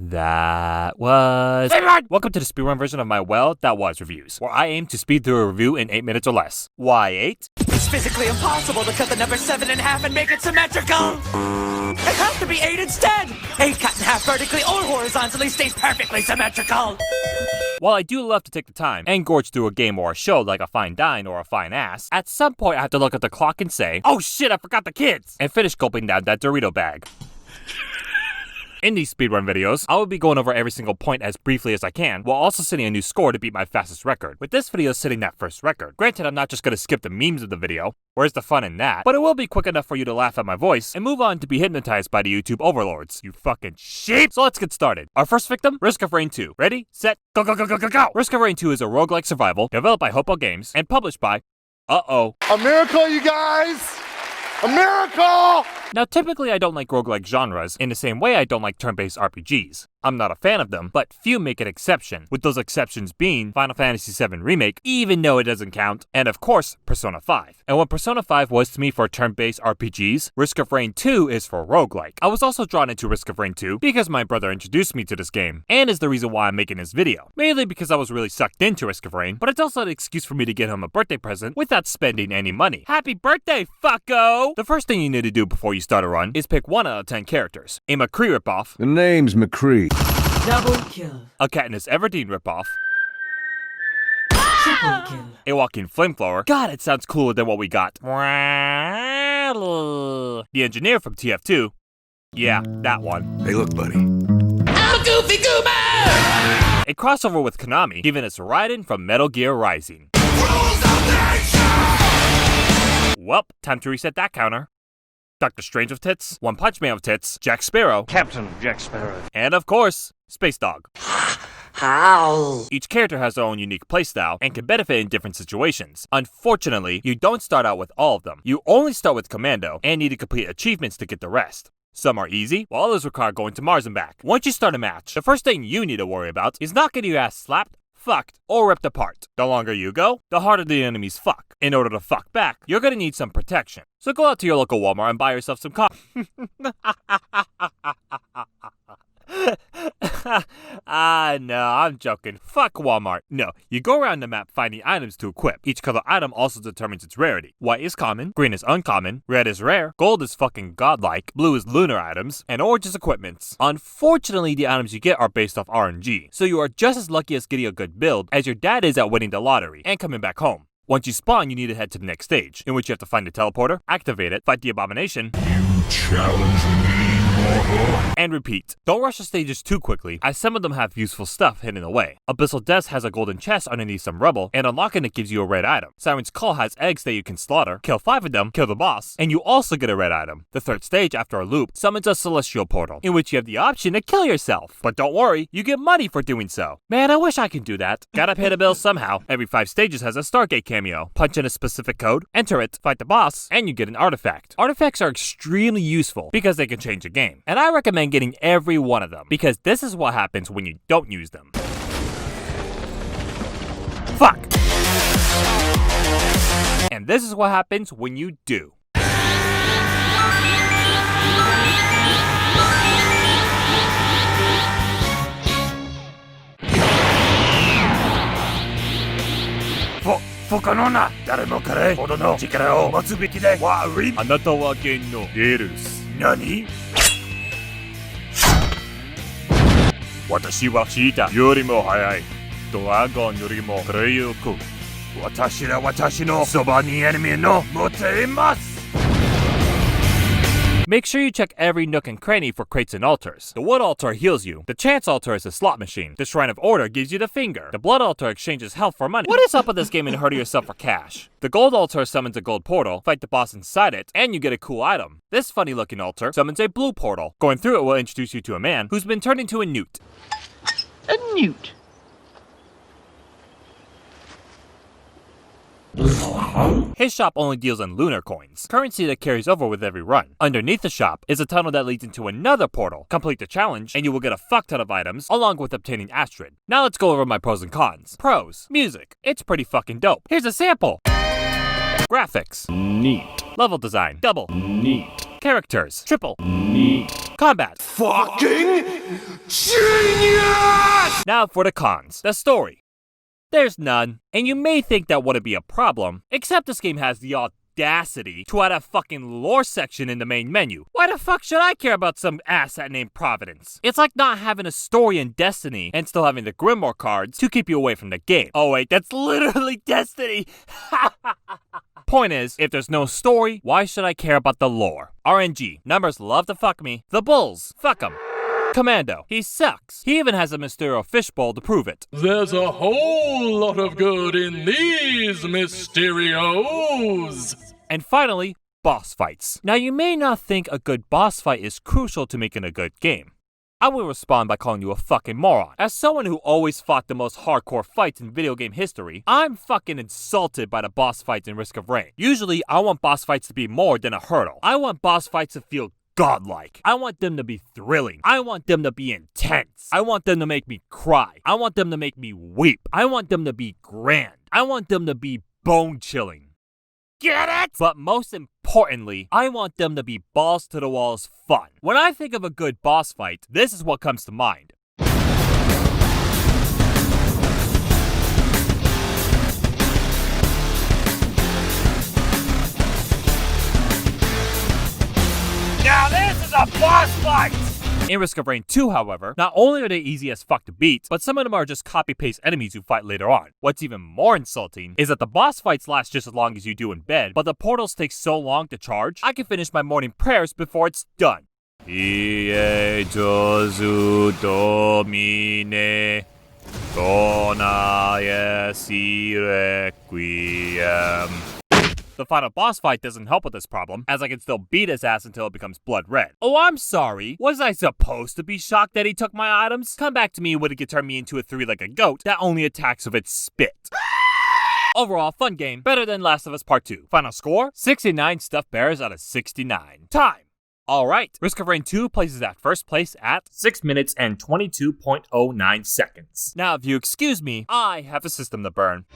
That was... Speedrun! Welcome to the speedrun version of my Well, That Was reviews, where I aim to speed through a review in 8 minutes or less. Why 8? It's physically impossible to cut the number 7 in half and make it symmetrical! It has to be 8 instead! 8 cut in half vertically or horizontally stays perfectly symmetrical! While I do love to take the time and gorge through a game or a show like a fine dine or a fine ass, at some point I have to look at the clock and say, oh shit, I forgot the kids! And finish gulping down that Dorito bag. In these speedrun videos, I will be going over every single point as briefly as I can, while also setting a new score to beat my fastest record, with this video setting that first record. Granted, I'm not just going to skip the memes of the video, where's the fun in that, but it will be quick enough for you to laugh at my voice, and move on to be hypnotized by the YouTube overlords, you fucking sheep! So let's get started. Our first victim, Risk of Rain 2. Ready, set, go go go go go go! Risk of Rain 2 is a roguelike survival, developed by Hoppo Games, and published by... A miracle, you guys! A miracle! Now, typically I don't like roguelike genres in the same way I don't like turn-based RPGs. I'm not a fan of them, but few make an exception, with those exceptions being Final Fantasy VII Remake, even though it doesn't count, and of course, Persona 5. And what Persona 5 was to me for turn-based RPGs, Risk of Rain 2 is for roguelike. I was also drawn into Risk of Rain 2 because my brother introduced me to this game, and is the reason why I'm making this video. Mainly because I was really sucked into Risk of Rain, but it's also an excuse for me to get him a birthday present without spending any money. Happy birthday, fucko! The first thing you need to do before you start a run is pick 1 out of 10 characters. A McCree ripoff. The name's McCree. Double kill. A Katniss Everdeen ripoff. Triple kill. A Walking Flamethrower. God, it sounds cooler than what we got. The Engineer from TF2. Yeah, that one. Hey, look, buddy. I'm Goofy Goober! A crossover with Konami, giving us Raiden from Metal Gear Rising. Welp, time to reset that counter. Doctor Strange of Tits, One Punch Man of Tits, Jack Sparrow, Captain Jack Sparrow. and of course, Space Dog. How? Each character has their own unique playstyle and can benefit in different situations. Unfortunately, you don't start out with all of them. You only start with Commando and need to complete achievements to get the rest. Some are easy, while others require going to Mars and back. Once you start a match, the first thing you need to worry about is not getting your ass slapped, fucked, or ripped apart. The longer you go, the harder the enemies fuck. In order to fuck back, you're gonna need some protection. So go out to your local Walmart and buy yourself some no, I'm joking. Fuck Walmart. No, you go around the map finding items to equip. Each color item also determines its rarity. White is common, green is uncommon, red is rare, gold is fucking godlike, blue is lunar items, and orange is equipments. Unfortunately, the items you get are based off RNG, so you are just as lucky as getting a good build as your dad is at winning the lottery and coming back home. Once you spawn, you need to head to the next stage, in which you have to find the teleporter, activate it, fight the abomination, Challenge me, mortal. and repeat. Don't rush the stages too quickly, as some of them have useful stuff hidden away. Abyssal Depths has a golden chest underneath some rubble, and unlocking it gives you a red item. Siren's Call has eggs that you can slaughter, kill 5 of them, kill the boss, and you also get a red item. The third stage, after a loop, summons a celestial portal, in which you have the option to kill yourself. But don't worry, you get money for doing so. Man, I wish I could do that. Gotta pay the bill somehow. Every 5 stages has a Stargate cameo. Punch in a specific code, enter it, fight the boss, and you get an artifact. Artifacts are extremely useful because they can change a game, and I recommend getting every one of them, because this is what happens when you don't use them. Fuck! And this is what happens when you do. Fukanona! 誰も彼ほどの力を持つべきで悪い。あなたはゲンのゲルス。何？私はチータよりも速い。ドラゴンよりも強く。私は私のそばにエネミーの持っています。Make sure you check every nook and cranny for crates and altars. The wood altar heals you. The chance altar is a slot machine. The shrine of order gives you the finger. The blood altar exchanges health for money. What is up with this game and hurting yourself for cash? The gold altar summons a gold portal, fight the boss inside it, and you get a cool item. This funny looking altar summons a blue portal. Going through it will introduce you to a man who's been turned into a newt. A newt. His shop only deals in lunar coins, currency that carries over with every run. Underneath the shop is a tunnel that leads into another portal. Complete the challenge, and you will get a fuck ton of items, along with obtaining Astrid. Now let's go over my pros and cons. Pros. Music. It's pretty fucking dope. Here's a sample. Graphics. Neat. Level design. Double. Neat. Characters. Triple. Neat. Combat. Fucking genius! Now for the cons. The story. There's none, and you may think that wouldn't be a problem, except this game has the audacity to add a fucking lore section in the main menu. Why the fuck should I care about some asshat named Providence? It's like not having a story in Destiny and still having the Grimoire cards to keep you away from the game. Oh wait, that's literally Destiny! Point is, if there's no story, why should I care about the lore? RNG, numbers love to fuck me. The Bulls, fuck 'em. Commando, he sucks. He even has a Mysterio fishbowl to prove it. There's a whole lot of good in these Mysterios. And finally, boss fights. Now you may not think a good boss fight is crucial to making a good game. I will respond by calling you a fucking moron. As someone who always fought the most hardcore fights in video game history, I'm fucking insulted by the boss fights in Risk of Rain. Usually, I want boss fights to be more than a hurdle. I want boss fights to feel godlike. I want them to be thrilling. I want them to be intense. I want them to make me cry. I want them to make me weep. I want them to be grand. I want them to be bone-chilling. Get it? But most importantly, I want them to be balls to the walls fun. When I think of a good boss fight, this is what comes to mind. Now this is a boss fight! In Risk of Rain 2, however, not only are they easy as fuck to beat, but some of them are just copy-paste enemies you fight later on. What's even more insulting is that the boss fights last just as long as you do in bed, but the portals take so long to charge, I can finish my morning prayers before it's done. Ie Jesu Domine, dona esi requiem. The final boss fight doesn't help with this problem, as I can still beat his ass until it becomes blood red. Oh, I'm sorry. Was I supposed to be shocked that he took my items? Come back to me when it could turn me into a three-legged goat that only attacks with its spit. Overall, fun game. Better than Last of Us Part 2. Final score? 69 stuffed bears out of 69. Time! Alright, Risk of Rain 2 places at first place at 6 minutes and 22.09 seconds. Now, if you excuse me, I have a system to burn.